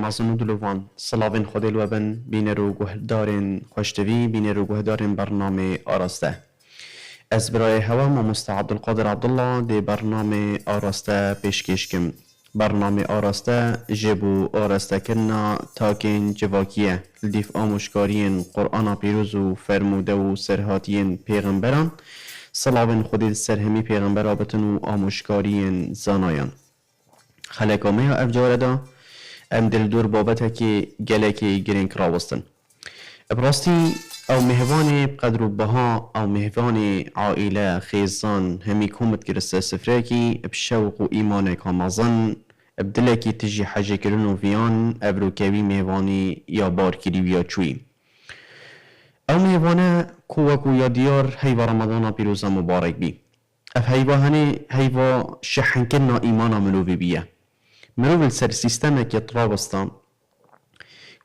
مازن دلوان صلاوین خود الوبن بین رو گهدارن خوشتوی بین رو گهدارن برنامه آراسته از برای هوا ما مستعد القادر عبدالله دی برنامه آراسته پیشکش کم برنامه آراسته جبو آراسته کرنا تاکین جواکیه لدیف آموشکارین قرآن پیروز و فرموده و سرهاتین پیغمبران صلاوین خودی سرهمی پیغمبر بتن و آموشکارین زانایان خلقامه افجارده ام دلدور بابته که گلکی گرینک راوستن براستی او مهوان قدر بها او مهوان عائله خیزان همی کومت گرسته سفرکی بشوق و ایمان کامازن بدلکی تجی حجه کرن و ویان ابروکوی مهوانی یا بار کری ویا چوی او مهوانه کوکو یا دیار هیوا رمضان پیروزا مبارک بی اف هیوا هنی هیوا شحن کرنا ایمانا ملوی بیه مروف سر سیستم که ترابستان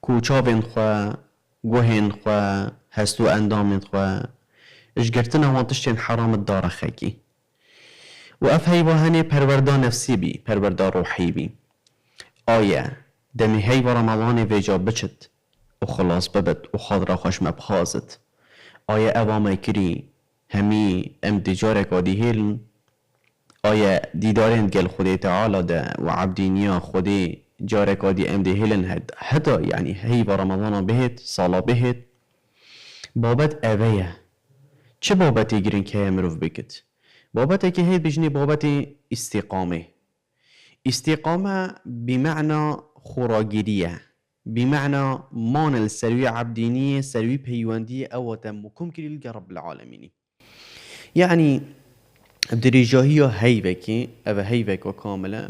کوچابین خواه گوهین خواه هستو اندامین خواه اجگرتن وانتشتین حرام الدار خاکی و اف هیوا هنی پروردا نفسی بی پروردا روحی بی آیا دمی هیوا رمضان ویجا بچت و خلاص ببت و خاطر خوش مبخازت آیا اوامه کری همی امتجارک آدی هیلن آیا دیدارین گل خودی تعالی ده و عبدینیا خودی جارک آدی ام ده هیلن هد حتی یعنی هی با رمضان بهت سالا بهت بابت اویه چه بابتی گرین که مروف بکت بابتی که هید بجنی بابتی استقامه بمعنى خوراگیریه بمعنى مان السروي عبدینیه سروي پیواندیه او تمکم کری رب العالمینی يعني بدرجاهی هیوکی او هیوک و کاملا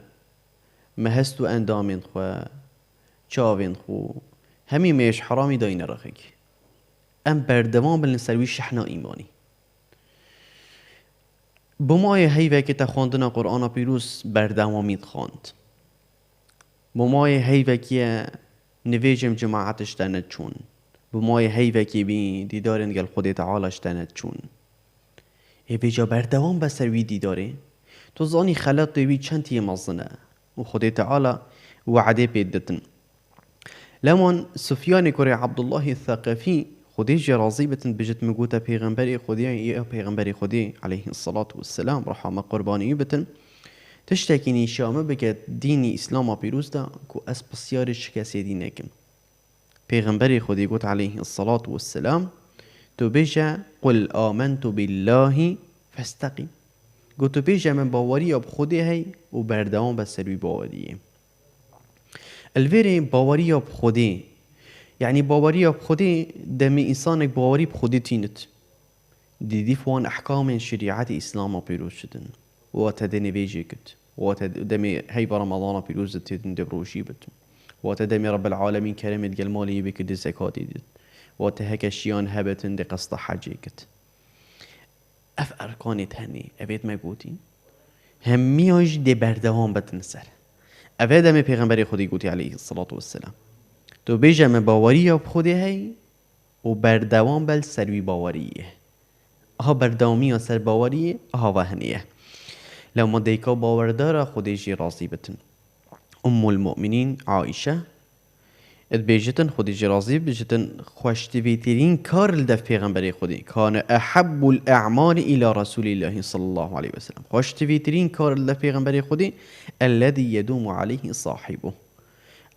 مهستو اندامین خواه چاوین خو همی میش حرامی داین رخک ام بردوام بلن سروی شحنا ایمانی بمای هیوکی تخواندن قرآن پیروز بردوامید خواند بمای هیوکی نویجم جماعتش تند چون بمای هیوکی بی دیدارن گل خود تعالش تند چون هیویجا بردوام بسروی دیداره تو زانی خلط دوی چند تیه مزنه و خود تعالى وعده بيدتن لمن سفيان كوري عبد الله الثقفي خدي جرازي بتن بجت مقوتا پیغمبري خدي يا پیغمبري خدي عليه الصلاة والسلام رحمة قرباني بتن تشتكيني شامه بكت ديني اسلام بيروز دا كو اس بسيارش كاسي دينكم پیغمبري خدي قلت عليه الصلاة والسلام تو بيجا قل آمنت بالله فاستقم گوتو پیجه من باوری اب خودی هی و بردوام بسروی باوریه الویره باوری اب خودی یعنی باوری اب خودی دمی انسانک باوری بخودی تینت دیدی فوان احکام شریعت اسلام پیروز شدن و تدنی بیجی کت و دمی هی برمضان پیروز تیدن دبروشی بتن و تدمی رب العالمین کرمت گل مالی بکد زکاتی دید و تهک شیان هبتن دی قصد حجی کت اف ارکانی تهنی اوید مگوتی همیاش دی بردوام بتن سر اوید همی پیغمبری خودی گوتی علیه الصلاة والسلام تو بیجه من باوری اب خودی هی و بردوام بل سروی باوریه اها بردوامی یا سر باوریه اها وهنیه لو ما دیکا باورداره خودی جی راضی بتن ام المؤمنین عائشه اد بیجتن خودی جرازی بیجتن خوشتویترین کار لدف پیغمبری خودی کان احب الاعمال الى رسول الله صلی الله علیه وسلم خوشتویترین کار لدف پیغمبری خودی الذي يدوم عليه صاحبه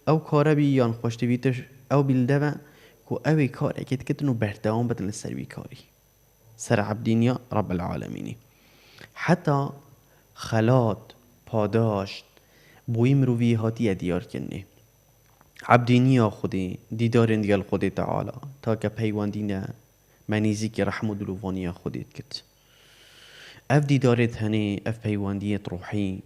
او کار بیان خوشتویتر او بیلدوه کو اوی کار اکید کتنو بردوام بدن سروی کاری سر عبدینیا رب العالمینی حتی خلات پاداشت بوی مروی هاتی دیار کنی عبدینیا خودی دیدارن دیال خودی تعالی تا که پیواندینه منیزی که رحم و دلوانیا خودیت کت اف دیدارت هنی اف پیواندیت روحی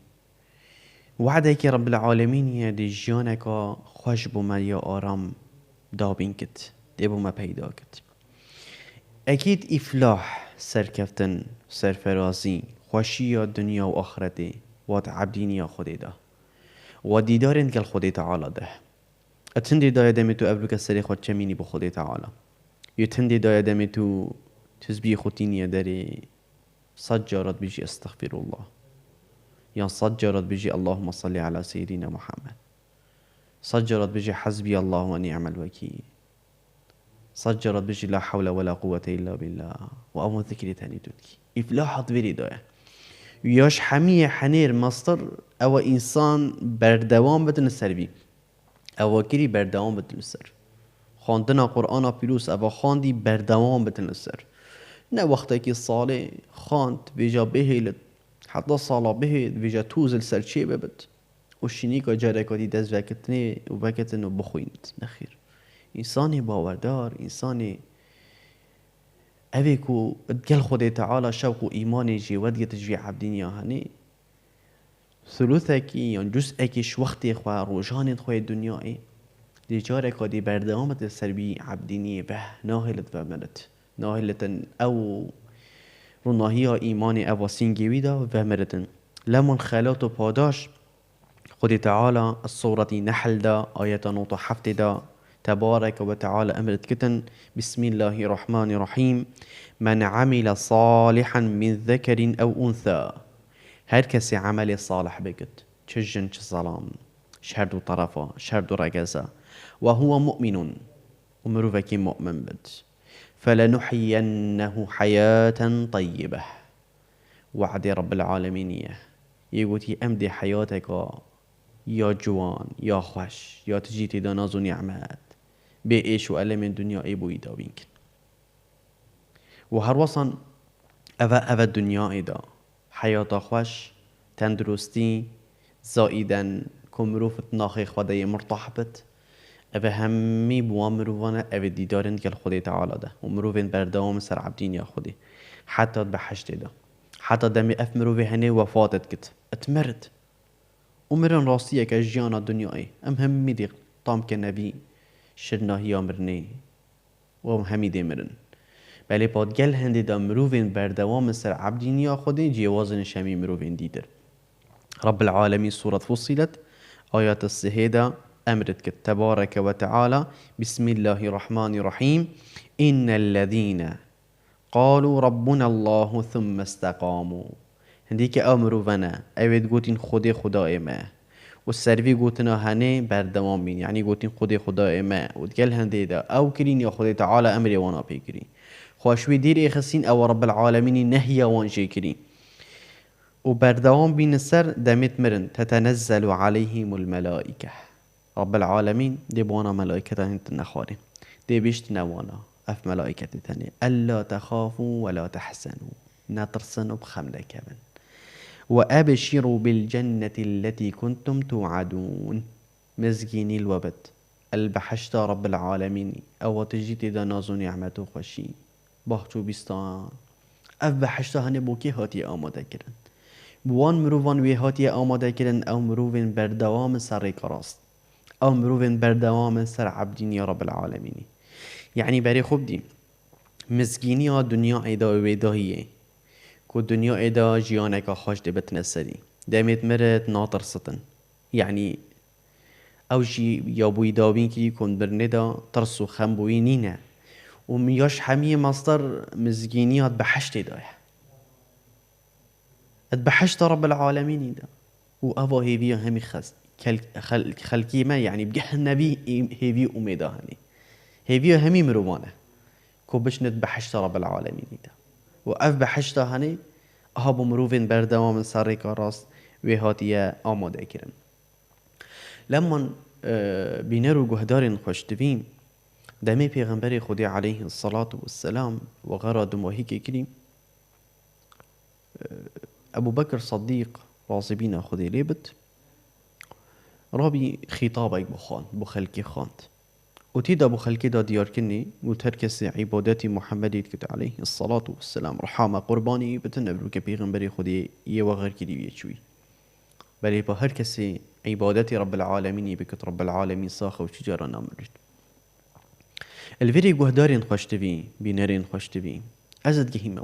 وعده که رب العالمین دی جانکا خوش بوم یا آرام دابین کت دی بوم پیدا کت اکید افلاح سرکفتن سرفرازی خوشی یا دنیا و آخرتی وات عبدینیا خودی ده و دیدارن که خودی تعالی ده اتندی دای دمی تو ابروک سری خود چمینی با خودی تعالی یتندی دای دمی تو تسبیح خودینی داری صد جارت بيجي استغفر الله يعني صد جارت بيجي اللهم صل على سيدنا محمد صجرت بجي حسبي الله ونعم الوكيل، صجرت بجي لا حول ولا قوة إلا بالله و أمو ذكري تاني تدكي إفلاحت بري دايا وياش حمية حنير مصدر أو إنسان بردوام بتن السر بي أو كري بردوام بتن السر خواندنا قرآن بيروس أو خواندي بردوام بتن السر نه وقتی که ساله خواند ویجا بهیلت حتی سالا بهید ویجا توزل سرچه ببد و شینی که جاره کدی دست وکتنه و وکتن و بخویند نخیر انسانی باوردار انسانی اوی کو ادگل خود تعالی شوق و ایمانی جیود گت جوی عبدین یا هنی ثلثکی یا جزءکیش وقتی خواه روشان خواه دنیای دی جاره کدی بردامت سربی عبدینی به ناهلت و مرد ناهلتن او روناهی ایمانی او سینگیوی دا و مرتن لمن خلات و پاداش خود تعالى الصورة نحل دا آية نوط حفت دا تبارك وتعالى أمرت كتن بسم الله الرحمن الرحيم من عمل صالحا من ذكر أو أنثى هر كسي عمل صالح بكت تشجن ظلام شهردو طرفا شهردو رقزا وهو مؤمن ومروفك مؤمن بد فلنحيينه حياة طيبة وعد رب العالمين يقولي أمدي حياتك يا جوان يا خوش يا تجيتي دا ناز و نعمت بي ايش و ألم الدنيا اي بوي دا بينك و هر وصن اوه الدنيا دا حياة خوش تندرستي زائدا كمروفت ناخي خدای مرتاح بت اوه همي بوان مروفانا اوه ديدارن كال خدای تعالى دا و مروفين بردوام سر عبدين يا خدي حتى بحشت دا حتى دمي اف مروفي هني وفاتت كت اتمرد ومرن راستية كجيانا دنياي ام همي دي طام كنبي شرنا هي مرني وام همي دي مرن بله پاد گل هندی دا مروفين بردوام سر عبدين يا خدي جيوازن شمي مروفين ديدر رب العالمين سورة فصلت آيات السهيدة أمرت تبارك وتعالى بسم الله الرحمن الرحيم إن الذين قالوا ربنا الله ثم استقاموا هنديك أمرو فنا أود قوتين خدي خداي ما والسروي قوتنا هني بردوام بين يعني قوتين خدي خداي ما وتقال هندي دا أو كرين يا خدي تعالى أمري وانا بيكرين خوشوي دير إخسين أو رب العالمين نهي وانجي كرين وبردوام بين السر دمت مرن تتنزل عليهم الملائكة رب العالمين دي بوانا ملائكة هنت نخاري دي بيشت نوانا أف ملائكة تاني ألا تخافوا ولا تحزنوا نترسنوا بخملة كمان وأبشروا بالجنة التي كنتم توعدون مزجيني الوبت البحشت رب العالمين أو تجيت دا نازو نعمتو خوشي باهتو بستان أف بحشتا هنه بوكي هاتي آماده كرن بوان مروفان وی هاتي آماده كرن أو مروفين بردوام سر كراست أو مروفين بردوام سر عبدين يا رب العالمين يعني بري خوب دي مزجيني دنيا ايدا ويداهيه كو دنيا ايدا جيانك خوش دي بتنسري دامت مرت ناطر ستن يعني او جي يابوي دابين كي يكون برندا ترسو خنبوي نينا ومياش حمية مصدر مزجينيات بحشت دايح اتبحشت رب العالمين دا وأبا هيفيا همي خلقي ما يعني بجه النبي هيفيا أميدا هني هيفيا همي مروانه كو بش نتبحشت رب العالمين دا وأف بحشتا هني أهابو مروفين بردوام من ساري كاراست ويهاتيا آماده كرن لما بينرو جهدارين خوشتفين دمي پیغمبر خدي عليه الصلاة والسلام وغرا دموهيكي كريم أبو بكر صديق راصبين خدي ليبت رابي خطابك بخان بخلكي خاند وتيدا بخلكي دا ديار كني وتركس عبادتي محمد كت عليه الصلاة والسلام رحامة قرباني بتنبرو كبيغمبر خدي يوغر كدي بيشوي بل با هر كسي عبادتي رب العالمين بكت رب العالمين صاخة وشجارة نامرد الفيري قهدارين خوشتبي بينارين خوشتبي أزد جهيمة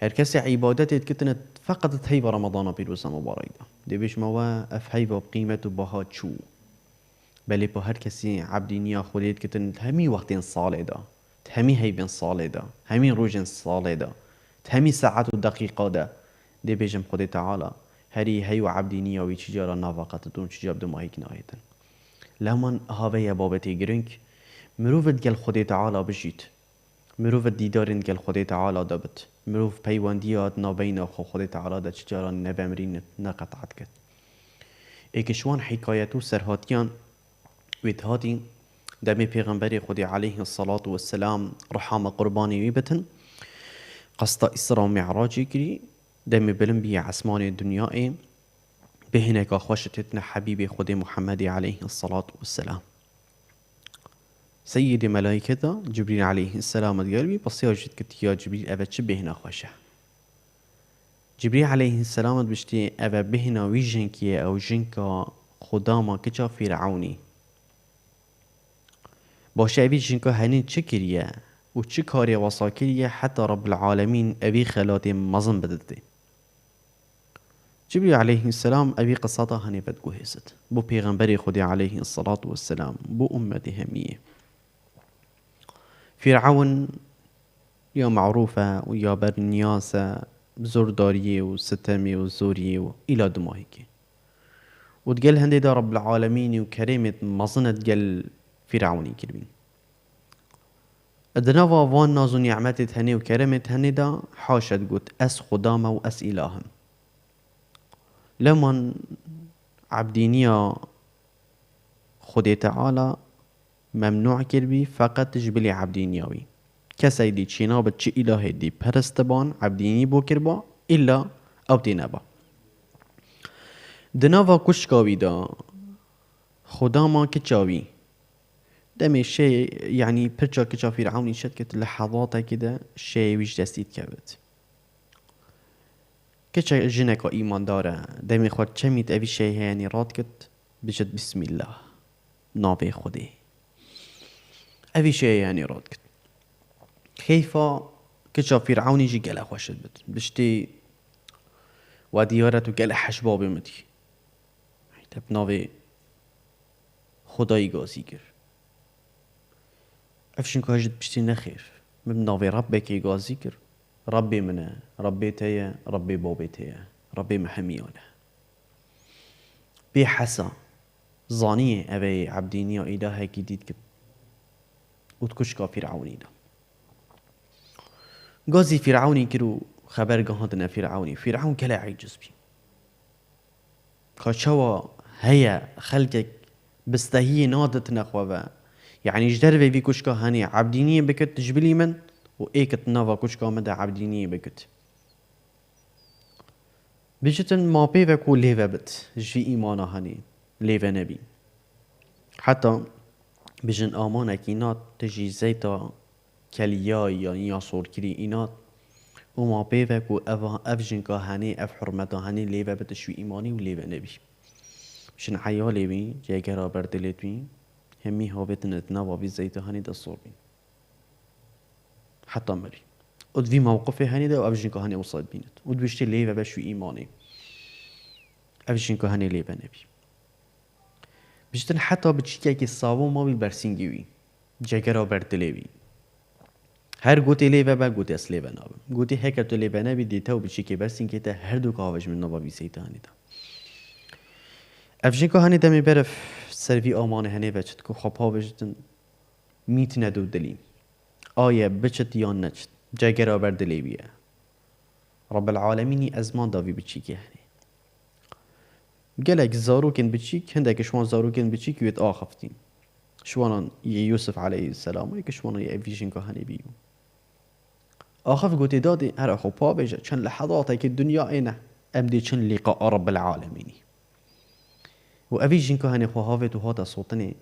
هر كسي عبادتي كتنت فقط تهيب رمضان بيروسا مباريدا دي بيش موا أفهيبا بقيمة بهات شو بل با هر كسي عبدينيا خليت كتنت همي وقتين صالة دا همي هيبين صالة دا همي روجين صالة دا همي ساعات ودقيقة دا دي بيجم خدي تعالى هري هيو عبدينيا ويتشجارة نافقات دون تجاب دماهيك نايتن لمن هاوی بابتی گرنگ مروفت گل خود تعالی بجید، مروفت دیدارین گل خود تعالی دابت، مروف پیوندیات نابین خود تعالی دا چجاران نبمرین نقطعت کد. ایکشوان حکایتو سرهاتیان ویدهاتی دمی پیغمبری خودی علیه الصلاة والسلام رحام قربانی ویبتن قصد اسرا و معراجی کری دمی بلن بی عسمان دنیای بهنك خوشتتنا حبيبي خدي محمد عليه الصلاة والسلام. سيدي ملائكة جبريل عليه السلام قلبي بس يوجد كت يا جبريل أبا بهنا خوشه. جبريل عليه السلام بشتي أبا بهنا ويجنكي أو جنكا خداما كجا فرعوني. باشه أبي جنكا هنين چكريا و چه كاري وصاكريا حتى رب العالمين أبي خلاتي مظن بدده. جبريل عليه السلام أبي قصتها هني بدقو هست بو پیغمبر خدي عليه الصلاة والسلام بو أمته همية. فرعون يا معروفة ويا برنياسة زوردارية وستمية وزورية وإلى دماهيكي وتقال هندي دا رب العالمين وكريمة مظنة تقال فرعوني كربين ادنافا وان نازو نعمتت هني وكريمة هني دا حاشا تقول أس خدامة وأس إلهم لمن عبدينيا خدي تعالى ممنوع كربي فقط جبلي عبدينياوي كسي دي چينا بچه إلهي دي پرستبان عبديني بو كربا إلا أو تينبا دناوا كشكاوي دا خداما كچاوي دمي شيء يعني برچا كچا فرعوني شد كت لحظاتا كده شيء ويش دستيت كبت كچا جنكا إيمان داره دمي خواد چميت أبي شيء يعني راد كت بجد بسم الله نابي خدي أبي شيء يعني راد كت كيفا كچا فرعوني جي قلع خوشت بد بشتي وديارتو قلع حشباب مدي تب نابي خداي غازي گر افشن كاجد بشتي نخير من نابي ربك غازي گر ربي منه ربي تيا ربي بابي تيا ربي محميانه بي حسا ظانية أبي عبدينيا إلهي جديد كب وتكشكا فرعوني دا غازي فرعوني كرو خبر قهدنا فرعون كلا عيجز بي كاشوا هيا خلقك بستهي نادت نخوة يعني جدر في كشكا هني عبدينية بكت تجبلي من وإيكت نافا كشكا مدى عبدينية بكت بجتن ما بيفك وليفا بت جفي إيمانا هني ليفا نبي حتى بجن آمانك إنات تجي زيتا كالياي يعني يصور كري إنات وما بيفك وأفجن كهاني أف حرمتا هني ليفا بت شوي إيماني وليفا نبي بجن حيالي بي جاكرا بردلت بي همي هابتن اتناوا بي زيتا هني دا صور بي حتى مري ود في موقفه هني دا وأفجن كهاني وصل بينت ود بيشتي ليفا بشوي إيماني أفجن كهاني ليفا نبي بجتن حتى بتشكي كي الصابو ما بالبرسينجيوي جاكرا بردلوي هر گوتی لیبه با گوتی اصل لیبه نابم گوتی هکر تو لیبه نبی دیتا و بچیکی برسین که تا هر دو کاوش من نابا بیسیتا هنی دا افجین که هنی دا می برف سروی آمان هنی بچت که خب ها بجتن میت ندو دلیم آیه بچت یا نچت جاگر آبر دلیویه رب العالمینی ازمان داوی بچیکی هنی گلک زاروکن بچیک هندک شوان زاروکن بچیک وید آخفتین شوانا يوسف عليه السلام ويك شوانا يأفيجن كهاني بيو آخف قوتي دادي هر أخو بابجا چن لحظاتك الدنيا اينه أمدي چن لقاء رب العالمين وأفيجن كهاني خو هافت وهذا صوتني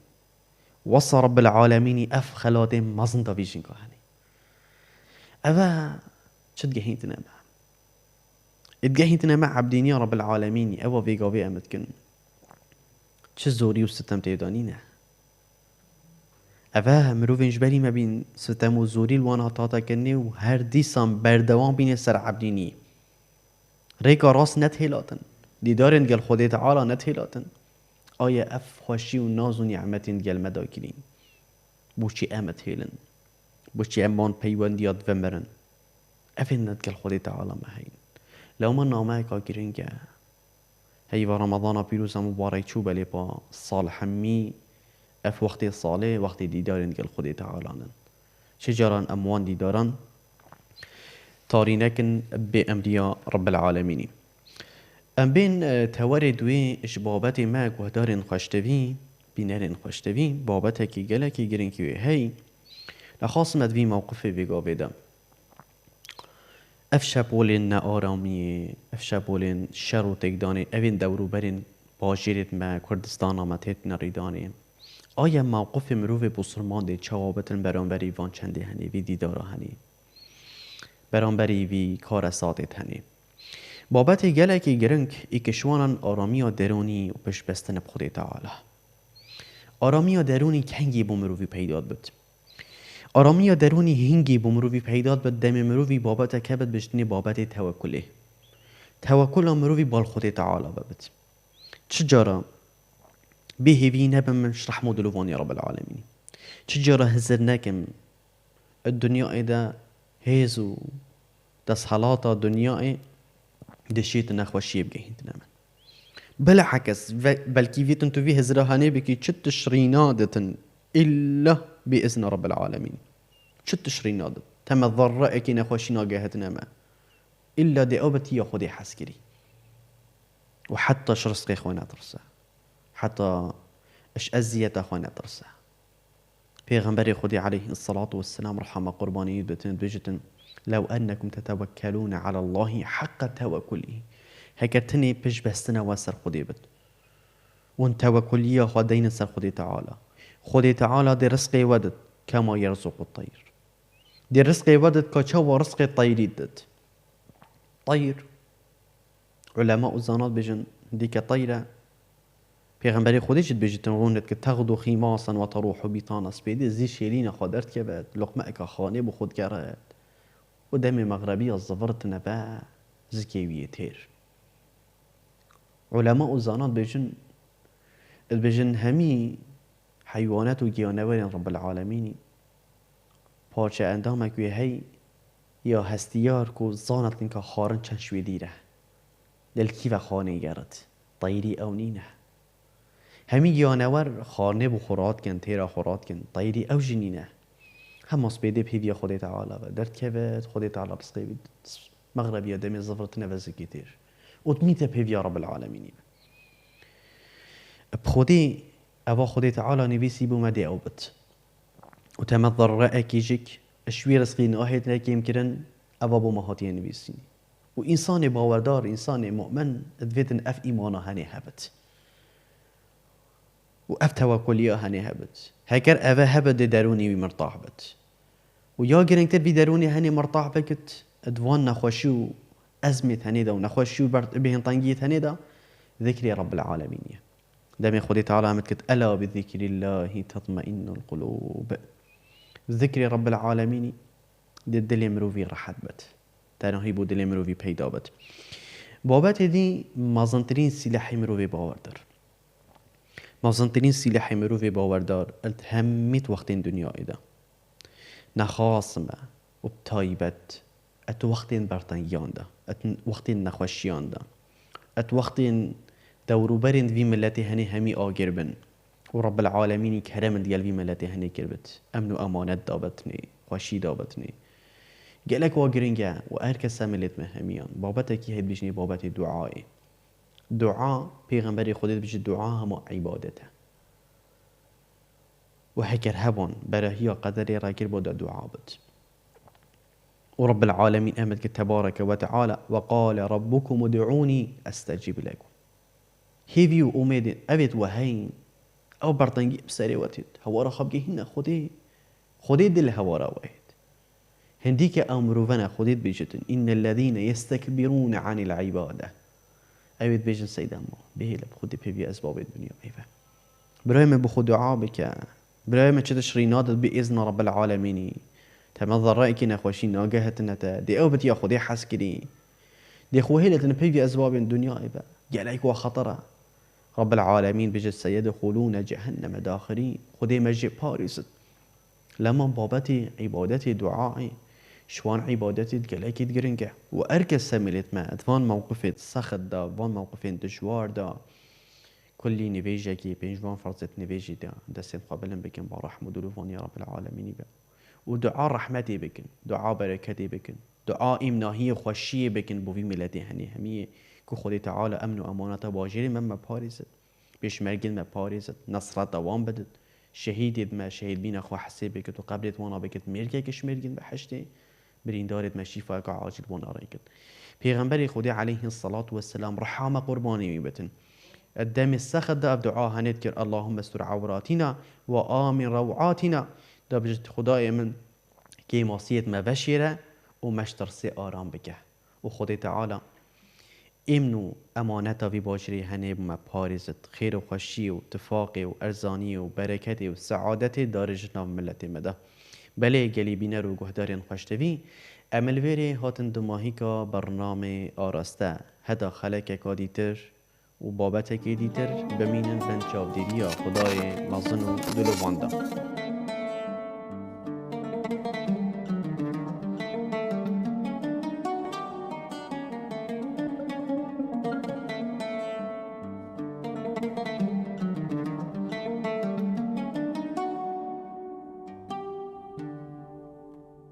وصى رب العالمين أف خلات مزن تفيجن كهاني أفا چد جهينتنا مع اتجهينتنا مع عبدين يا رب العالمين أوا فيقا في أمتكن چه زوري وستم تيدانينه اوه مروفين جبالي ما بين ستم و زوري الوانا تاتا كني و هر ديسان بردوان بين سر عبديني ريكا راس نتهلاتن ديدارن قل خودي تعالى نتهلاتن آية اف خوشي و ناز و نعمتين قل مداكلين بوشي امت هيلن بوشي امان پيوانديات ومرن افين ند قل خودي تعالى مهين لو من ناماكا كرنجا هيوا رمضان بيروزا مبارك چوبالي با صالح همي اف وقت صالح وقت دیدارن گل خود تعالانن شجران اموان دیداران تارينكن بأمريا رب العالمين ام بين تواري دوي اشبابتي ما قهدارن خوشتوين بينارن خوشتوين بابتكي گلكي گرنكي هي لخاص مدوي موقفي بيقا بيدا افشابولين آرامي افشابولين شرو تقداني اوين دورو برين باجيرت ما كردستان ما تيت نريداني آیا موقف مروف بسرمان ده چوابتن برانبری وان چنده هنی وی دیدارا هنی برانبری وی کار سادت هنی بابت گلکی گرنگ ای کشوانان آرامی و درونی و پش بستن بخود تعالی آرامی و درونی کنگی با مروفی پیداد بد آرامی و درونی هنگی با مروفی پیداد بد دم مروفی بابت کبد بشتنی بابت توکله توکل مروفی بال خود تعالی بد چجارا به وی نبم منش رحمو دلوان يا رب العالمين چجارا هزرناكم الدنيا ايدا هيزو دس حالاتا دنيا دشيت نخوشي بجهين تنامن بالعكس بلكي فيتن تو في هزرهاني بكي چت شرينادتن إلا بإذن رب العالمين چت شرينادت تم الضرائك نخوشي ناقهتنا ما إلا دي أوبتي يا خودي حسكري وحتى شرسقي خونا ترسا حتى اش ازيت اخوانا ترسا پیغمبر خودی عليه الصلاة والسلام رحمه قرباني بتن بجتن لو انكم تتوكلون على الله حق توكله هكرتني بش بستنا وسر خودي بت وان توكلية خدين سر خودي تعالى دي رزقي ودت كما يرزق الطير دي رزقي ودت كشوا رزق الطير دت طير علماء الزانات بجن ديك طيرة پیغمبری خودش بيجي روند که تغدو خیماسا و تروح بیطانا سپیده زی شیلین خادرت که بد لقمه اکا خانه بخود کرد و دم مغربی الزفرت نبا زکیویه تیر علماء و زانات بيجن همي حيوانات و گیانوارین رب العالمینی پارچه اندامک وی هی یا هستیار کو زانت لنکا خارن چند شوی دیره دلکی و خانه گرد طیری او نینه همي جانور خارنه بخورات کن تیرا خورات کن طیری او جنینه هم سپیده پیوی خود تعالی و درد که بید خود تعالی رزقی بید مغربی دمی زفرت نوزکی تیر اتمیت پیوی رب العالمینی بخودی اوا خود تعالی نویسی بومده او بد و تمضر رأکی جک اشوی رزقی ناهید نکیم کرن اوا بومهاتی نویسینی و انسان باوردار انسان مؤمن ادویتن اف ایمانا هنی هبت و اف توکلیا هنی هبت هکر اوه هبت درونی وی مرتاح بت و یا گرنگتر بی درونی هنی مرتاح بکت ادوان نخوشی و ازمت هنی دا و نخوشی و بهن طنگیت هنی دا ذکر رب العالمین دمی خودی تعالی همت کت الا بذکر الله تطمئن القلوب ذکر رب العالمین دی دل مروفی راحت بت تنهی بود دل مروفی پیدا بت بابت دی مازنترین سلاح مروفی باوردار مازنترین سلاح مروفی باوردار التهمت وقت دنیا ایدا نخاصمه و بتایبت ات وقت برطنیان دا ات وقت نخوشیان دا ات وقت دورو برند وی ملتی هنی همی آگر بن و رب العالمینی کرم دیل وی ملتی هنی کربت امن و امانت دابتنی خوشی دابتنی گلک واگرینگه و ارکس ملت مهمیان بابت کی هید بیشنی بابت دعای دعا پیغمبری خودت بیش دعا هم عبادته و هکر هبون برای قدری راکر بود دعا بود و رب العالمین امد که تبارک و تعالی و قال ربکم ادعونی استجیب لکم هیوی و امید اوید و هین او برطنگی بسری واتید هوارا خبگی هنه خودی دل هوارا واید هندی که امروفنا خودید بیجتن این الذین یستکبرون عن العباده اوید بیجن سیده ما بهیل بخودی پیوی اسباب دنیا ایوه برای من بخود دعا بکن برای من چه تشرینات بإذن رب العالمینی تمضر رأيك نخوشي ناقهت نتا دي او بتيا خودي حسكري دي خوهيلة نبيفي أسباب الدنيا إبا جاليك وخطرة رب العالمين بجد سيدخلون جهنم داخرين خودي مجي باريست لما بابتي عبادتي دعائي شوان عبادتي جاليك تقرنجه وأركز سميلت ما أدفان موقفت سخد دا فان موقفين دجوار دا كلی نویجه که پنجوان فرزت نویجی ده دست قابلن بکن با رحم و دلوفان یا رب العالمینی به و دعا رحمتی بکن دعا برکتی بکن دعا امناهی خوشی بکن بوی ملتی هنی همیه که خود تعالی امن و امانت باجری من مپاریزد پیشمرگین مپاریزد نصرت دوام بدد شهیدید ما شهید بین خو حسیب بکد و قبلت وانا بکد مرگه کشمرگین به حشته برین دارد ما شفا که عاجل وانا رایکد پیغمبر خدا علیه الصلاة والسلام رحام قربانی میبتن الدم السخط ده دعا هنید کر اللهم استر عوراتنا و آمن روعاتنا ده بجد خدای من که ماسیت ما بشیره و مشترسی آرام بگه و خدا تعالی امن و امانتا وی باجری هنه ما پارزت خیر و خوشی و اتفاق و ارزانی و برکت و سعادت دارجنا ملت مده بله گلی بینه رو گهدارین خوشتوی عمل ویری هاتن دماهی که برنامه آراسته هدا خلق که دیتر و بابت که دیتر بمینن بن چاودیریا خدای نازن و دلو وانده